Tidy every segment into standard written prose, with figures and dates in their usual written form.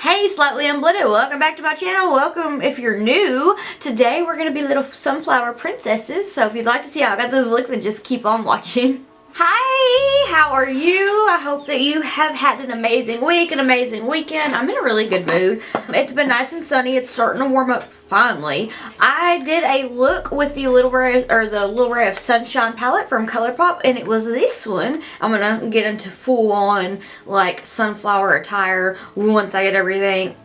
Hey, Slightly Unblended, welcome back to my channel. Welcome if you're new. Today we're going to be little sunflower princesses, so if you'd like to see how I got those looks, then just keep on watching. Hi, how are you? I hope that you have had an amazing week, an amazing weekend. I'm in a really good mood. It's been nice and sunny. It's starting to warm up finally. I did a look with the Little Ray of Sunshine palette from Colourpop, and it was this one. I'm gonna get into full on like sunflower attire once I get everything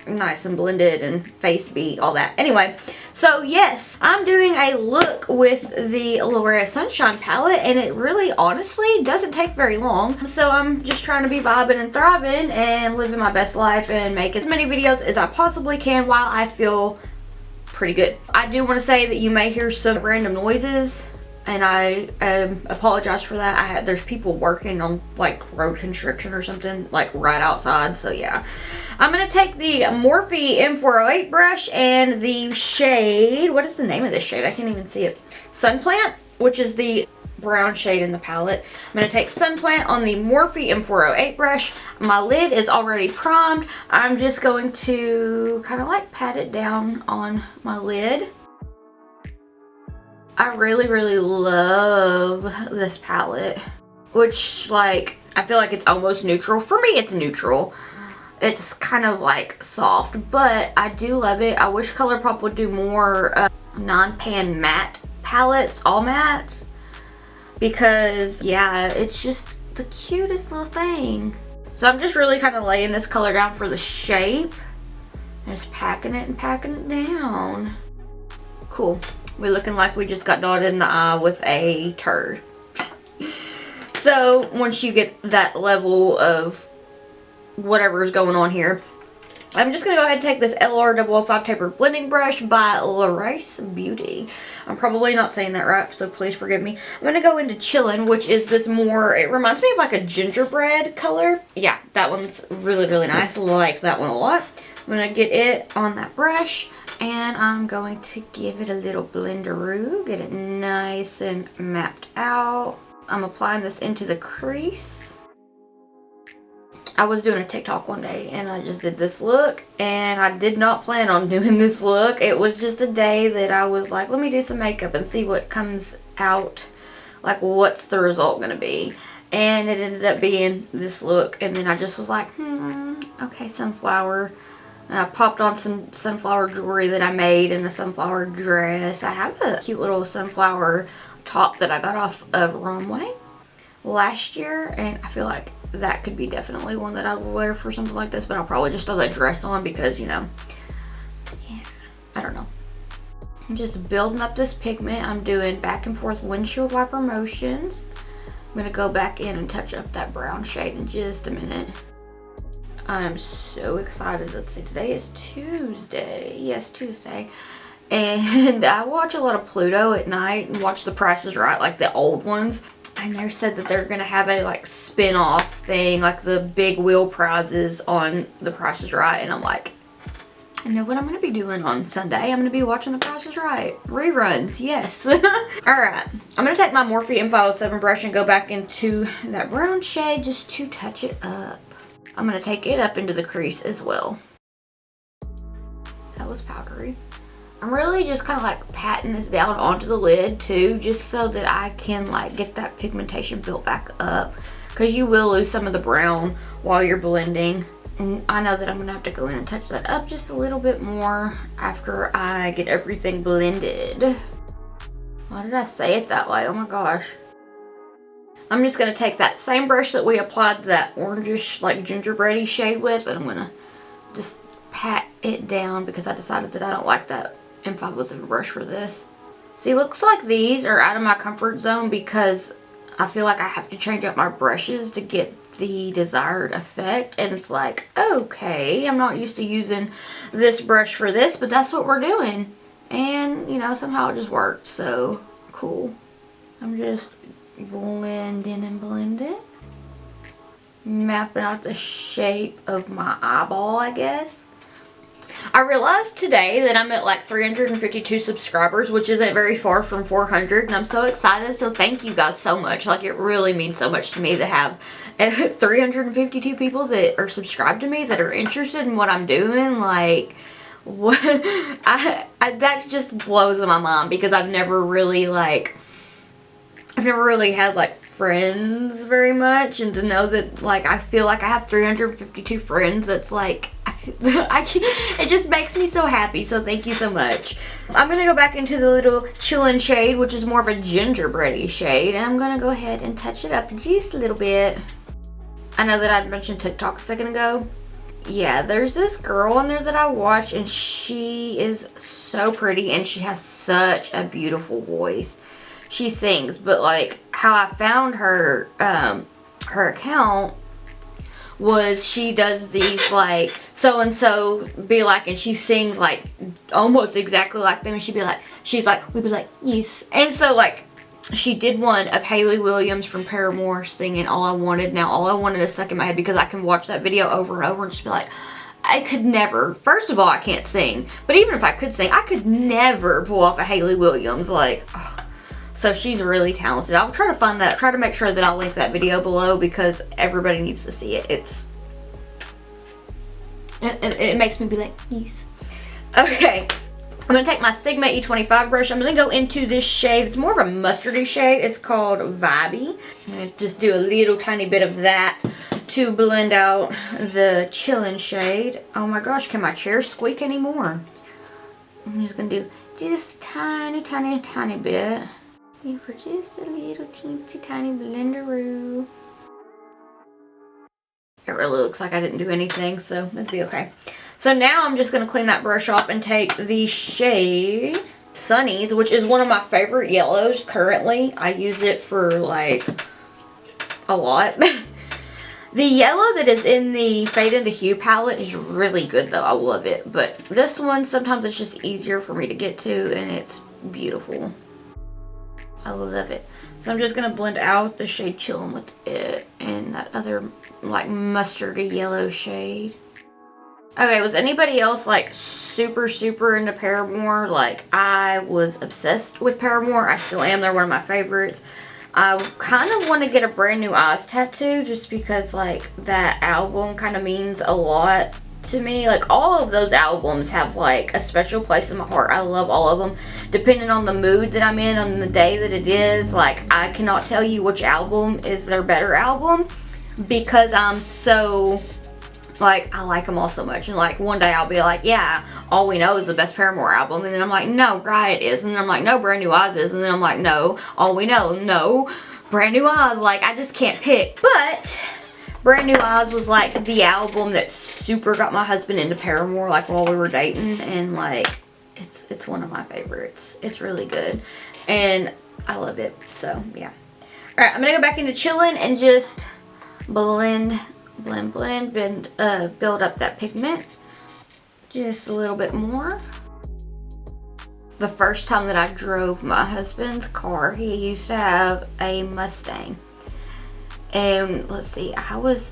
nice and blended and face beat, all that. Anyway, so yes, I'm doing a look with the Little Ray of Sunshine palette, and it really honestly doesn't take very long. So I'm just trying to be vibing and thriving and living my best life and make as many videos as I possibly can while I feel pretty good. I do want to say that you may hear some random noises, and I apologize for that. There's people working on like road construction or something like right outside, so yeah. I'm gonna take the Morphe M408 brush and the shade, what is the name of this shade? I can't even see it. Sunplant, which is the brown shade in the palette. I'm gonna take Sunplant on the Morphe M408 brush. My lid is already primed. I'm just going to kind of like pat it down on my lid. I really love this palette, which like I feel like it's almost neutral. For me it's neutral. It's kind of like soft, but I do love it. I wish Colourpop would do more non-pan matte palettes, all mattes, because yeah, it's just the cutest little thing. So I'm just really kind of laying this color down for the shape, just packing it and packing it down. Cool. We're looking like we just got dotted in the eye with a turd. So once you get that level of whatever is going on here, I'm just going to go ahead and take this LR005 tapered blending brush by Yeissss Beauty. I'm probably not saying that right, so please forgive me. I'm going to go into Chillin', which is this more, it reminds me of like a gingerbread color. Yeah, that one's really nice. I like that one a lot. I'm going to get it on that brush, and I'm going to give it a little blenderoo, get it nice and mapped out. I'm applying this into the crease. I was doing a TikTok one day and I just did this look, and I did not plan on doing this look. It was just a day that I was like, let me do some makeup and see what comes out, like what's the result gonna be. And it ended up being this look, and then I just was like, okay, sunflower. And I popped on some sunflower jewelry that I made in a sunflower dress. I have a cute little sunflower top that I got off of Runway last year, and I feel like that could be definitely one that I would wear for something like this, but I'll probably just throw that dress on because, you know, yeah, I don't know. I'm just building up this pigment. I'm doing back and forth windshield wiper motions. I'm going to go back in and touch up that brown shade in just a minute. I'm so excited. Let's see, today is Tuesday. Yes, Tuesday. And I watch a lot of Pluto at night and watch The Price is Right, like the old ones. And they said that they're going to have a like spin-off thing, like the big wheel prizes on The Price is Right. And I'm like, I know what I'm going to be doing on Sunday. I'm going to be watching The Price is Right. Reruns, yes. Alright, I'm going to take my Morphe M507 brush and go back into that brown shade just to touch it up. I'm going to take it up into the crease as well. That was powdery. I'm really just kind of like patting this down onto the lid too, just so that I can like get that pigmentation built back up, because you will lose some of the brown while you're blending. And I know that I'm going to have to go in and touch that up just a little bit more after I get everything blended. Why did I say it that way? Oh my gosh. I'm just going to take that same brush that we applied that orangish like gingerbready shade with, and I'm going to just pat it down because I decided that I don't like that M507 brush for this. See, looks like these are out of my comfort zone because I feel like I have to change up my brushes to get the desired effect, and it's like, okay, I'm not used to using this brush for this, but that's what we're doing, and you know, somehow it just worked. So cool. I'm just blending and blending, mapping out the shape of my eyeball, I guess. I realized today that I'm at like 352 subscribers, which isn't very far from 400, and I'm so excited. So thank you guys so much. Like, it really means so much to me to have 352 people that are subscribed to me, that are interested in what I'm doing. Like, what? That just blows my mind, because I've never really had like friends very much, and to know that like I feel like I have 352 friends, that's like it just makes me so happy. So thank you so much. I'm gonna go back into the little chillin' shade, which is more of a gingerbready shade, and I'm gonna go ahead and touch it up just a little bit. I know that I mentioned TikTok a second ago. Yeah, there's this girl on there that I watch, and she is so pretty, and she has such a beautiful voice. She sings, but like how I found her her account was, she does these like so and so be like, and she sings like almost exactly like them, and we'd be like, yes. And so like she did one of Hayley Williams from Paramore singing All I Wanted. Now All I Wanted is stuck in my head because I can watch that video over and over and just be like, I could never, first of all, I can't sing, but even if I could sing, I could never pull off a Hayley Williams. Like, ugh. So she's really talented. I'll try to find that, try to make sure that I'll link that video below, because everybody needs to see it. It makes me be like, yes. Okay, I'm going to take my Sigma E25 brush. I'm going to go into this shade. It's more of a mustardy shade. It's called Vibey. I'm going to just do a little tiny bit of that to blend out the chillin' shade. Oh my gosh, can my chair squeak anymore? I'm just going to do just a tiny bit. For just a little teensy tiny blenderoo. It really looks like I didn't do anything, so that'd be okay. So now I'm just going to clean that brush off and take the shade Sunnies, which is one of my favorite yellows currently. I use it for like a lot. The yellow that is in the Fade into Hue palette is really good though. I love it. But this one, sometimes it's just easier for me to get to, and it's beautiful. I love it. So I'm just going to blend out the shade Chillin' with it and that other like mustardy yellow shade. Okay, was anybody else like super into Paramore? Like, I was obsessed with Paramore. I still am. They're one of my favorites. I kind of want to get a Brand New Eyes tattoo, just because like that album kind of means a lot to me. Like, all of those albums have like a special place in my heart. I love all of them, depending on the mood that I'm in on the day that it is. Like, I cannot tell you which album is their better album, because I'm so like, I like them all so much. And like, one day I'll be like, yeah, All We Know is the best Paramore album, and then I'm like, no, Riot is, and then I'm like, no, Brand New Eyes is, and then I'm like, no, All We Know, no, Brand New Eyes. Like, I just can't pick. But Brand New Eyes was like the album that super got my husband into Paramore, like while we were dating, and like it's one of my favorites. It's really good and I love it. So yeah. Alright, I'm gonna go back into Chillin' and just blend and build up that pigment just a little bit more. The first time that I drove my husband's car, he used to have a Mustang. And let's see, I was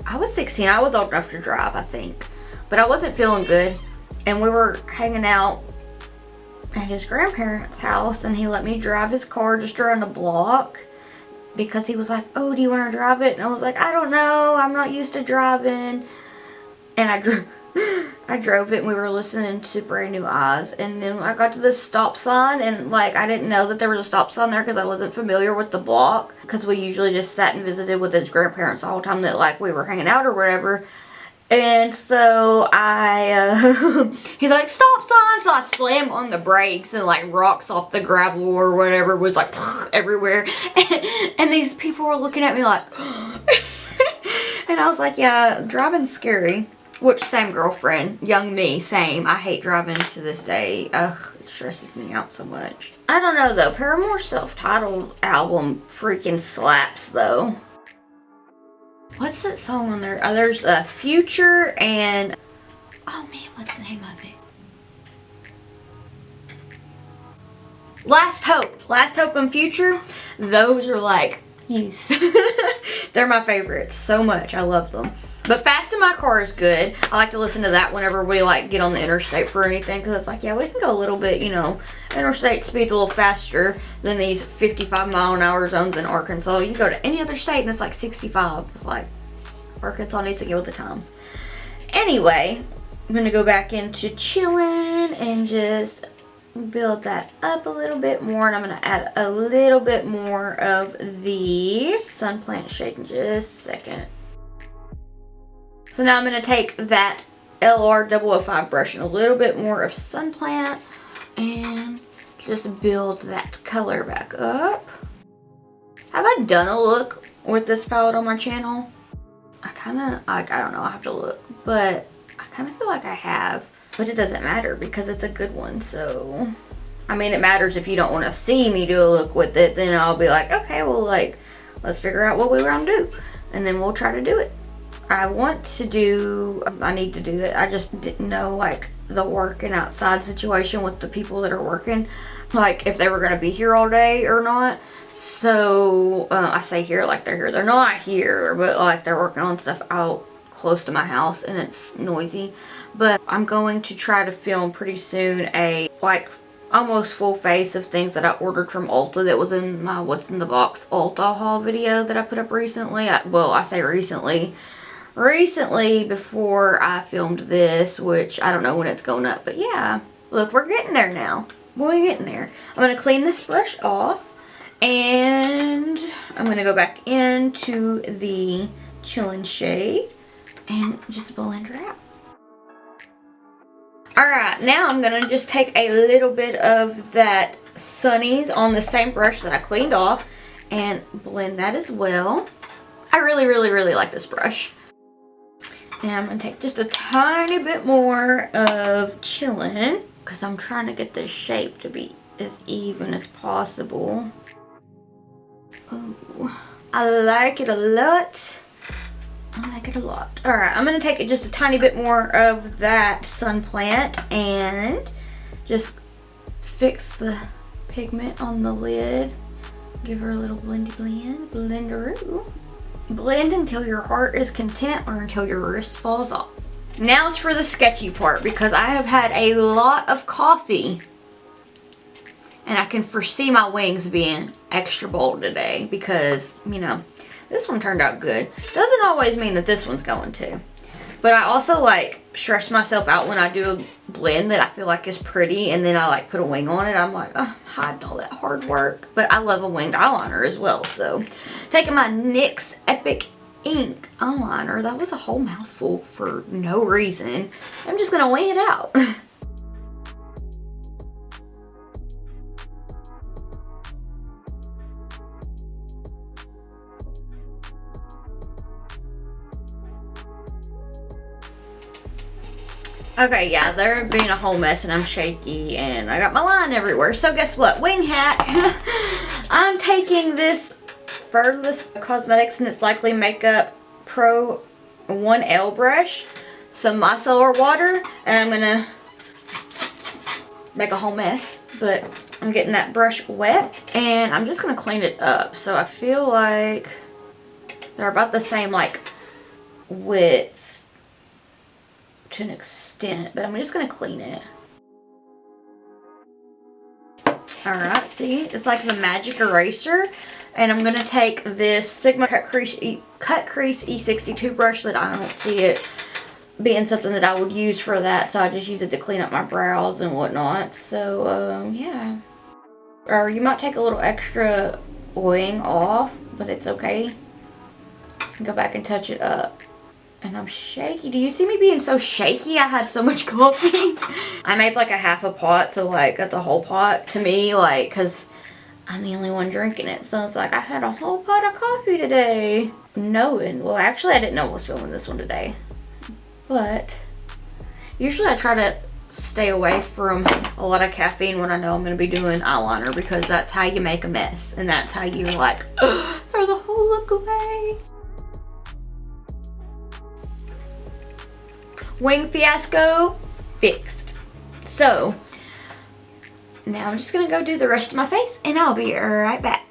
16. I was old enough to drive, I think. But I wasn't feeling good. And we were hanging out at his grandparents' house, and he let me drive his car just around the block, because he was like, oh, do you want to drive it? And I was like, I don't know, I'm not used to driving. And I drove it, and we were listening to Brand New Eyes. And then I got to this stop sign, and like, I didn't know that there was a stop sign there, because I wasn't familiar with the block, because we usually just sat and visited with his grandparents the whole time that like we were hanging out or whatever. And so he's like, stop sign. So I slam on the brakes, and like rocks off the gravel or whatever was like everywhere. And these people were looking at me like, and I was like, yeah, driving's scary. Which, same girlfriend, young me, same. I hate driving to this day. Ugh, it stresses me out so much. I don't know though, Paramore's self-titled album freaking slaps though. What's that song on there? Oh, there's Future and, oh man, what's the name of it? Last Hope. Last Hope and Future. Those are like, yes. They're my favorites so much. I love them. But Fast in My Car is good. I like to listen to that whenever we like get on the interstate for anything, because it's like, yeah, we can go a little bit, you know, interstate speed's a little faster than these 55-mile-an-hour zones in Arkansas. You go to any other state and it's like 65. It's like, Arkansas needs to get with the times. Anyway, I'm gonna go back into chilling and just build that up a little bit more, and I'm gonna add a little bit more of the sun plant shade in just a second. So now I'm gonna take that LR005 brush and a little bit more of sun plant and just build that color back up. Have I done a look with this palette on my channel? I don't know, I have to look, but I kind of feel like I have. But it doesn't matter because it's a good one. So, I mean, it matters if you don't want to see me do a look with it. Then I'll be like, okay, well, like, let's figure out what we want to do. And then we'll try to do it. I need to do it. I just didn't know, like, the working outside situation with the people that are working. Like, if they were going to be here all day or not. So, I say here like they're here. They're not here, but, like, they're working on stuff out close to my house and it's noisy. But I'm going to try to film pretty soon a like almost full face of things that I ordered from Ulta that was in my What's in the Box Ulta haul video that I put up recently. I say recently before I filmed this, which I don't know when it's going up, but yeah, look, we're getting there now. We're getting there. I'm going to clean this brush off and I'm going to go back into the Chillin' shade and just blend her out. Alright, now I'm going to just take a little bit of that Sunnies on the same brush that I cleaned off and blend that as well. I really, really, really like this brush. And I'm going to take just a tiny bit more of Chillin' because I'm trying to get this shape to be as even as possible. Oh, I like it a lot. I like it a lot. Alright, I'm going to take just a tiny bit more of that sun plant and just fix the pigment on the lid. Give her a little blendy blend. Blenderoo. Blend until your heart is content or until your wrist falls off. Now it's for the sketchy part because I have had a lot of coffee. And I can foresee my wings being extra bold today because, you know, this one turned out good. Doesn't always mean that this one's going to. But I also like stress myself out when I do a blend that I feel like is pretty and then I like put a wing on it. I'm like, oh, hiding all that hard work. But I love a winged eyeliner as well. So taking my NYX Epic Ink eyeliner. That was a whole mouthful for no reason. I'm just going to wing it out. Okay, yeah, they're being a whole mess and I'm shaky and I got my line everywhere. So guess what? Wing hack. I'm taking this Furless Cosmetics and It's Likely Makeup Pro 1L brush, some micellar water, and I'm gonna make a whole mess. But I'm getting that brush wet and I'm just gonna clean it up. So I feel like they're about the same like width to an extent, but I'm just gonna clean it. Alright, see, it's like the magic eraser, and I'm gonna take this Sigma Cut Crease E62 brush that I don't see it being something that I would use for that, so I just use it to clean up my brows and whatnot. So yeah, or you might take a little extra wing off, but it's okay. Go back and touch it up. And I'm shaky. Do you see me being so shaky? I had so much coffee. I made like a half a pot, so like that's a whole pot to me, like, because I'm the only one drinking it. So it's like I had a whole pot of coffee today. Well, actually I didn't know I was filming this one today. But usually I try to stay away from a lot of caffeine when I know I'm going to be doing eyeliner because that's how you make a mess. And that's how you like throw the whole look away. Wing fiasco fixed. So now I'm just gonna go do the rest of my face and I'll be right back.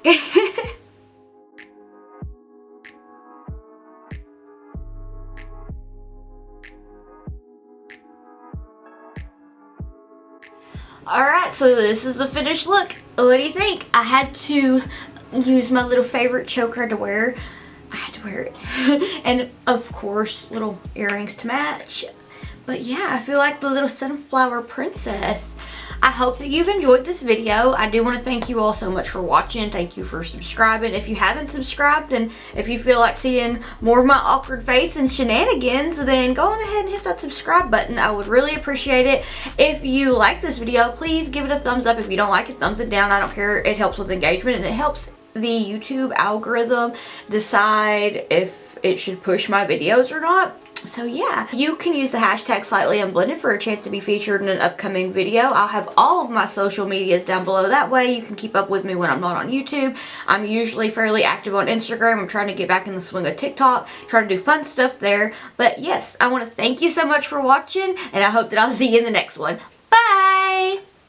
Alright, so this is the finished look. What do you think? I had to use my little favorite choker to wear. I had to wear it. And of course, little earrings to match. But yeah, I feel like the little sunflower princess. I hope that you've enjoyed this video. I do want to thank you all so much for watching. Thank you for subscribing. If you haven't subscribed, then if you feel like seeing more of my awkward face and shenanigans, then go on ahead and hit that subscribe button. I would really appreciate it. If you like this video, please give it a thumbs up. If you don't like it, thumbs it down. I don't care. It helps with engagement and it helps the YouTube algorithm decide if it should push my videos or not. So yeah, you can use the hashtag slightlyunblended for a chance to be featured in an upcoming video. I'll have all of my social medias down below. That way you can keep up with me when I'm not on YouTube. I'm usually fairly active on Instagram. I'm trying to get back in the swing of TikTok, trying to do fun stuff there. But yes, I want to thank you so much for watching, and I hope that I'll see you in the next one. Bye!